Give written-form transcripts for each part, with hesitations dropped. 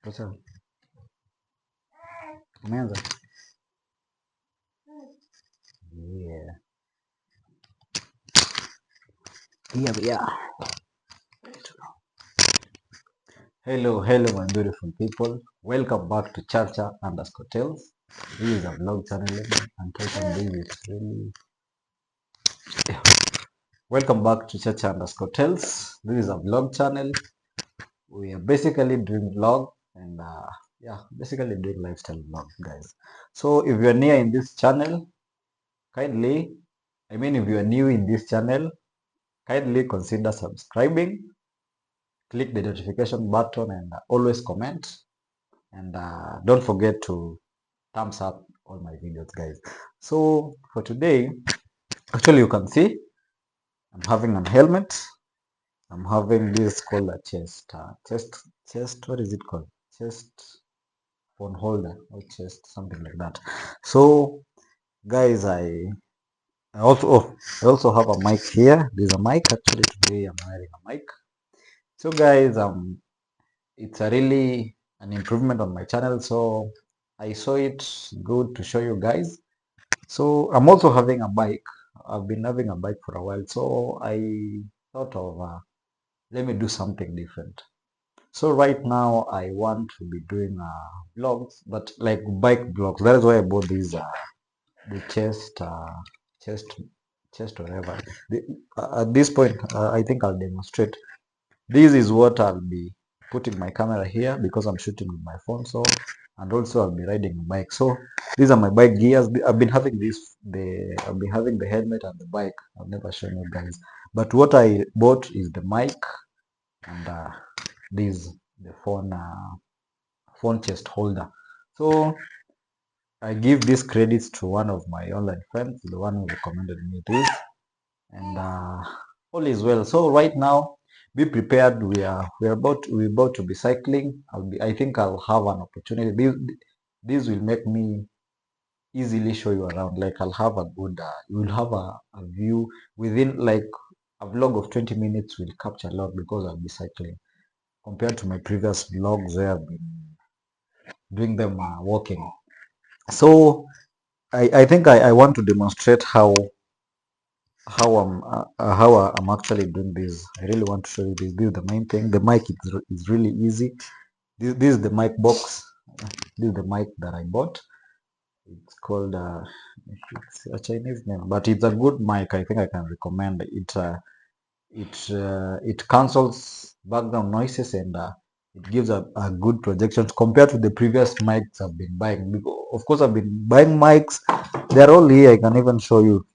Sasa umeanza? Yeah. Here we are. Hello, my beautiful people. Welcome back to Chacha underscore Tales. This is a vlog channel, and total this is really. Yeah. Welcome back to Chacha underscore Tales. This is a vlog channel. We are basically doing vlog and basically doing lifestyle vlogs, guys. So if you are new in this channel, kindly, if you are new in this channel, kindly consider subscribing, click the notification button, and always comment. And don't forget to thumbs up all my videos, guys. So for today, actually, you can see I'm having a helmet. I'm having this called a chest. What is it called? Chest phone holder or chest, something like that. So, guys, I also I also have a mic here. There's a mic actually. Today I'm wearing a mic. So, guys, it's a really an improvement on my channel, so I saw it good to show you guys. So I'm also having a bike. I've been having a bike for a while, so I thought of let me do something different. So right now I want to be doing vlogs, but like bike vlogs. That is why I bought these the chest chest whatever. At this point, I think I'll demonstrate. This is what I'll be putting my camera here because I'm shooting with my phone. So, and also I'll be riding a bike. So these are my bike gears. I've been having I've been having the helmet and the bike. I've never shown you guys. But what I bought is the mic and this the phone chest holder. So I give these credits to one of my online friends, the one who recommended me this, and all is well. So right now, be prepared. We're about to be cycling. I think I'll have an opportunity. This will make me easily show you around. Like I'll have a good you will have a view within like a vlog of 20 minutes will capture a lot because I'll be cycling compared to my previous vlogs where I've been doing them walking. So I think I want to demonstrate how I'm actually doing this. I really want to show you this. This is the main thing. The mic is really easy. This is the mic box. This is the mic that I bought. It's called it's a Chinese name, but it's a good mic. I think I can recommend it. It cancels background noises and it gives a good projection compared to the previous mics I've been buying. Of course, I've been buying mics. They're all here. I can even show you.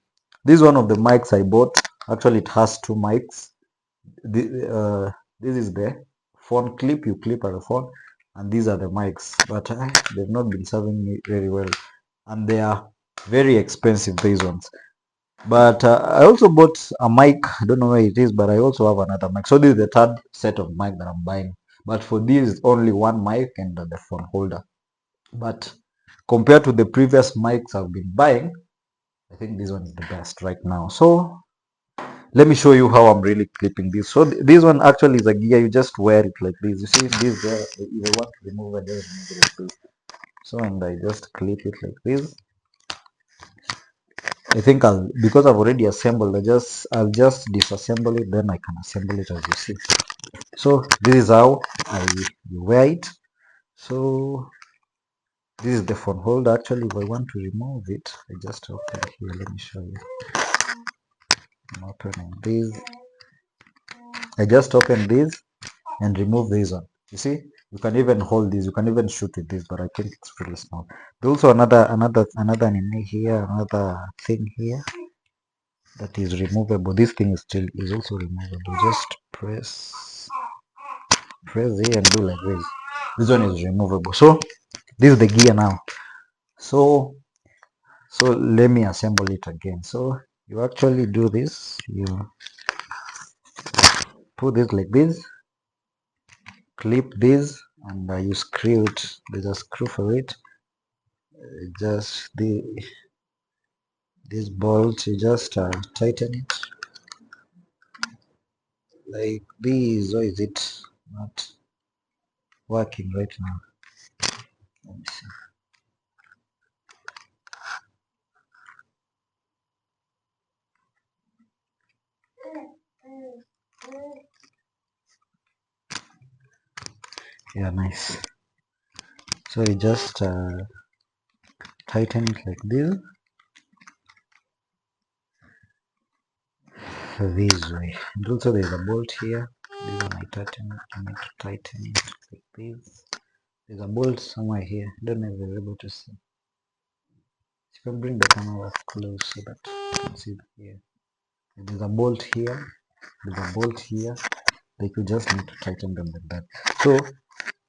This is one of the mics I bought. Actually, it has two mics. This is the phone clip. You clip at the phone, and these are the mics. But they've not been serving me very well, and they are very expensive. These ones. But I also bought a mic. I don't know where it is, but I also have another mic. So this is the third set of mic that I'm buying. But for this, only one mic and the phone holder. But compared to the previous mics I've been buying, I think this one is the best right now. So let me show you how I'm really clipping this. So this one actually is a gear. You just wear it like this. You see this there. If I want to remove it, just remove it like this. So and I just clip it like this. I think because I've already assembled. I'll just disassemble it. Then I can assemble it as you see. So this is how I wear it. So this is the phone holder. Actually, if I want to remove it, I just open here. Let me show you. I'm opening this. I just open this and remove this one. You see, you can even hold this. You can even shoot with this, but I think it's pretty small. There's also another anime here, another thing here that is removable. This thing is also removable. Just press here and do like this. This one is removable. So this is the gear now. So let me assemble it again. So you actually do this. You put this like this, clip this, and you screw it. There's a screw for it. Just this bolt, you just tighten it like this. Or is it not? working right now. Let me see. Yeah, nice. So you just tighten it like this way. And also there's a bolt here. This one I tighten it. I need to tighten it like this. There's a bolt somewhere here. I don't know if you're able to see. You can bring the camera close so that you can see here. There's a bolt here. There's a bolt here. Like you just need to tighten them like that. So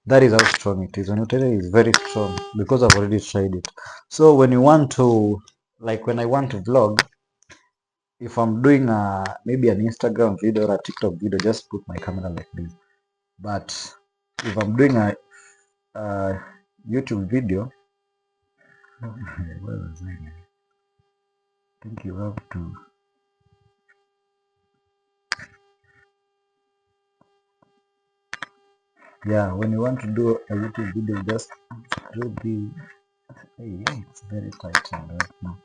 that is how strong it is. When you tighten it, it's very strong because I've already tried it. So when you want to, like when I want to vlog, if I'm doing maybe an Instagram video or a TikTok video, just put my camera like this. But if I'm doing a YouTube video, where was I? I think you have to. Yeah, when you want to do a YouTube video, just screw the. Hey, yeah, it's very tight right now.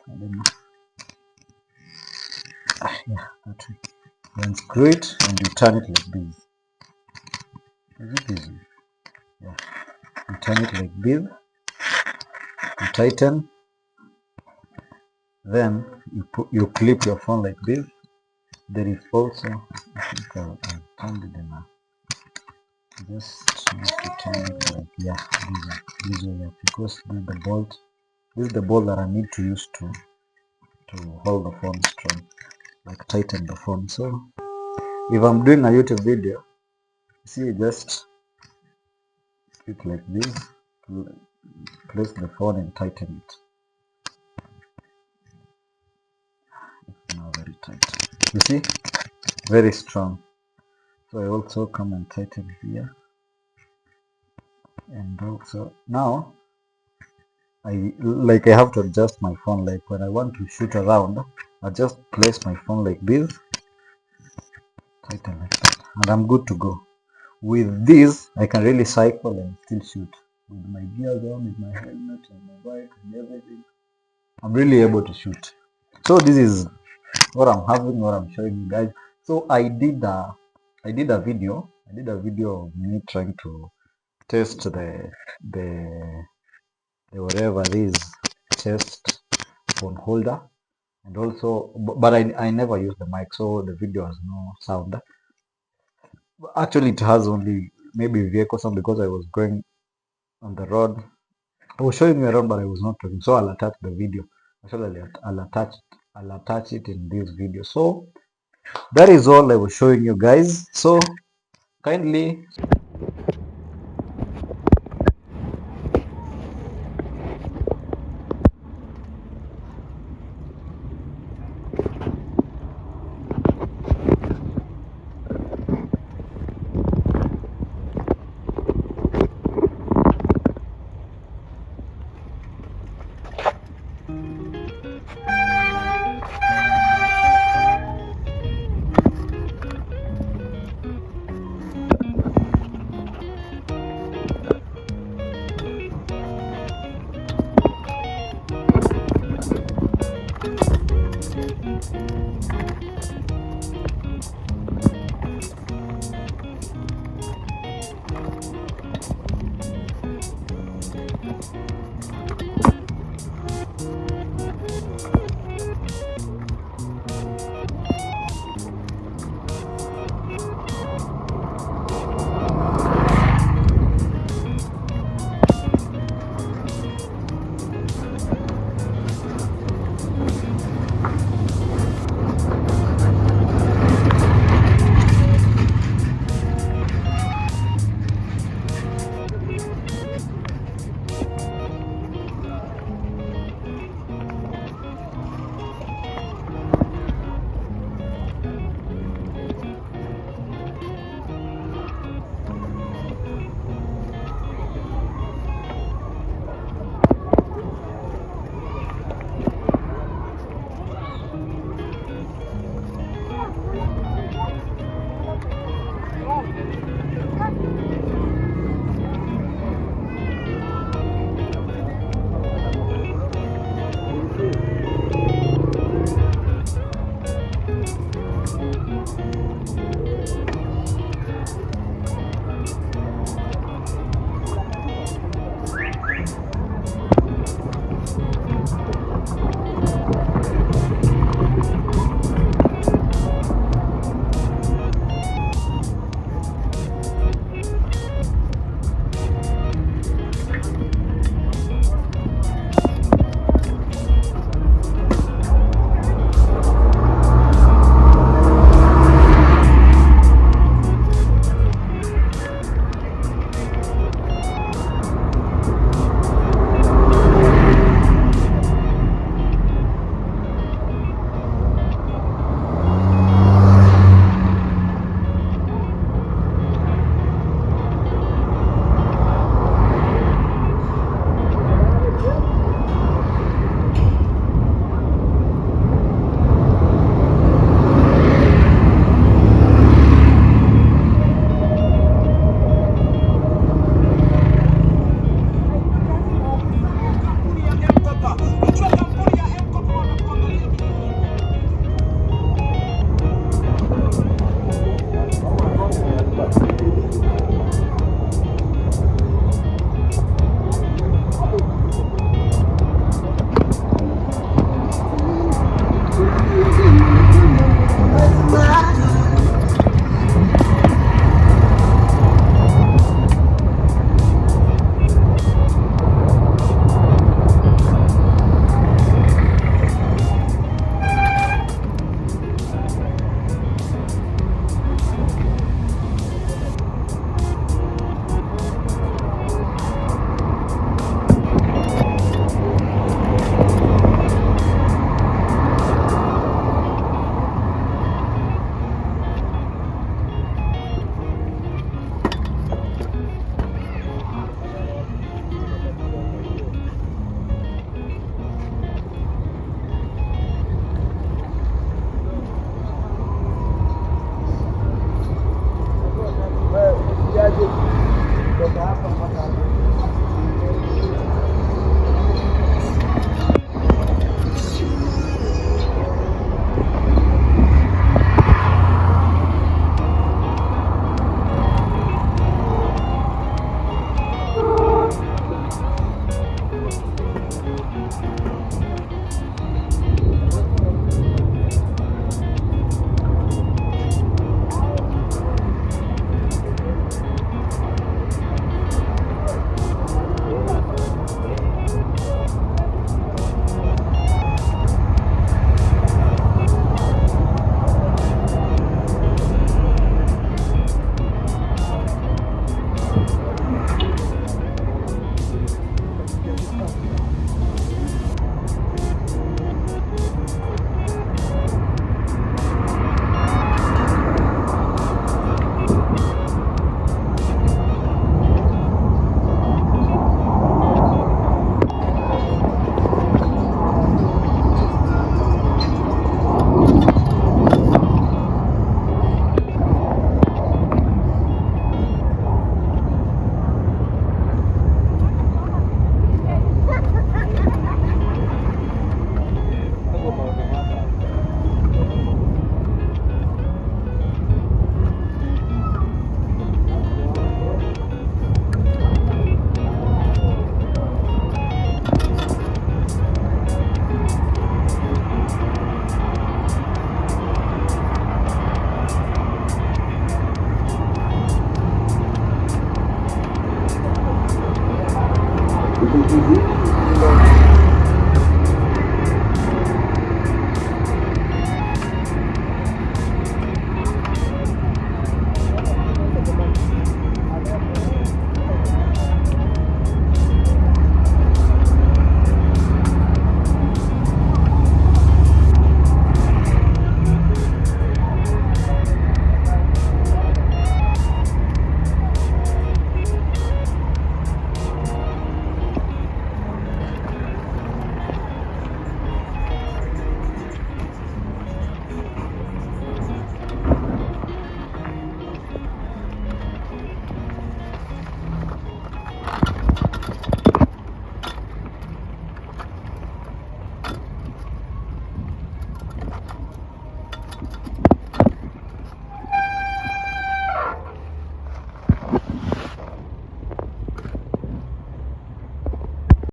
I don't know. Yeah, that way. You unscrew it and you turn it like this. Is it easy? Yeah. You turn it like this. You tighten. Then you clip your phone like this. There is also, I think I've turned it enough. Just need to turn it like, yeah, this way, yeah, because this is the bolt. This is the bolt that I need to use to hold the phone strong, like tighten the phone. So if I'm doing a YouTube video, see, just click like this, place the phone and tighten it. It's now very tight. You see, very strong. So I also come and tighten here, and also now I have to adjust my phone. Like when I want to shoot around, I just place my phone like this, tighten like that, and I'm good to go. With this, I can really cycle and still shoot with my gears on, with my helmet and my bike and everything. I'm really able to shoot. So this is what I'm having, what I'm showing you guys. So I did a video. I did a video of me trying to test the whatever it is, test phone holder, and also, but I never used the mic, so the video has no sound. Actually, it has only maybe vehicle sound because I was going on the road. I was showing you around, but I was not talking. So I'll attach the video. Actually, I'll attach it in this video. So that is all I was showing you guys. So kindly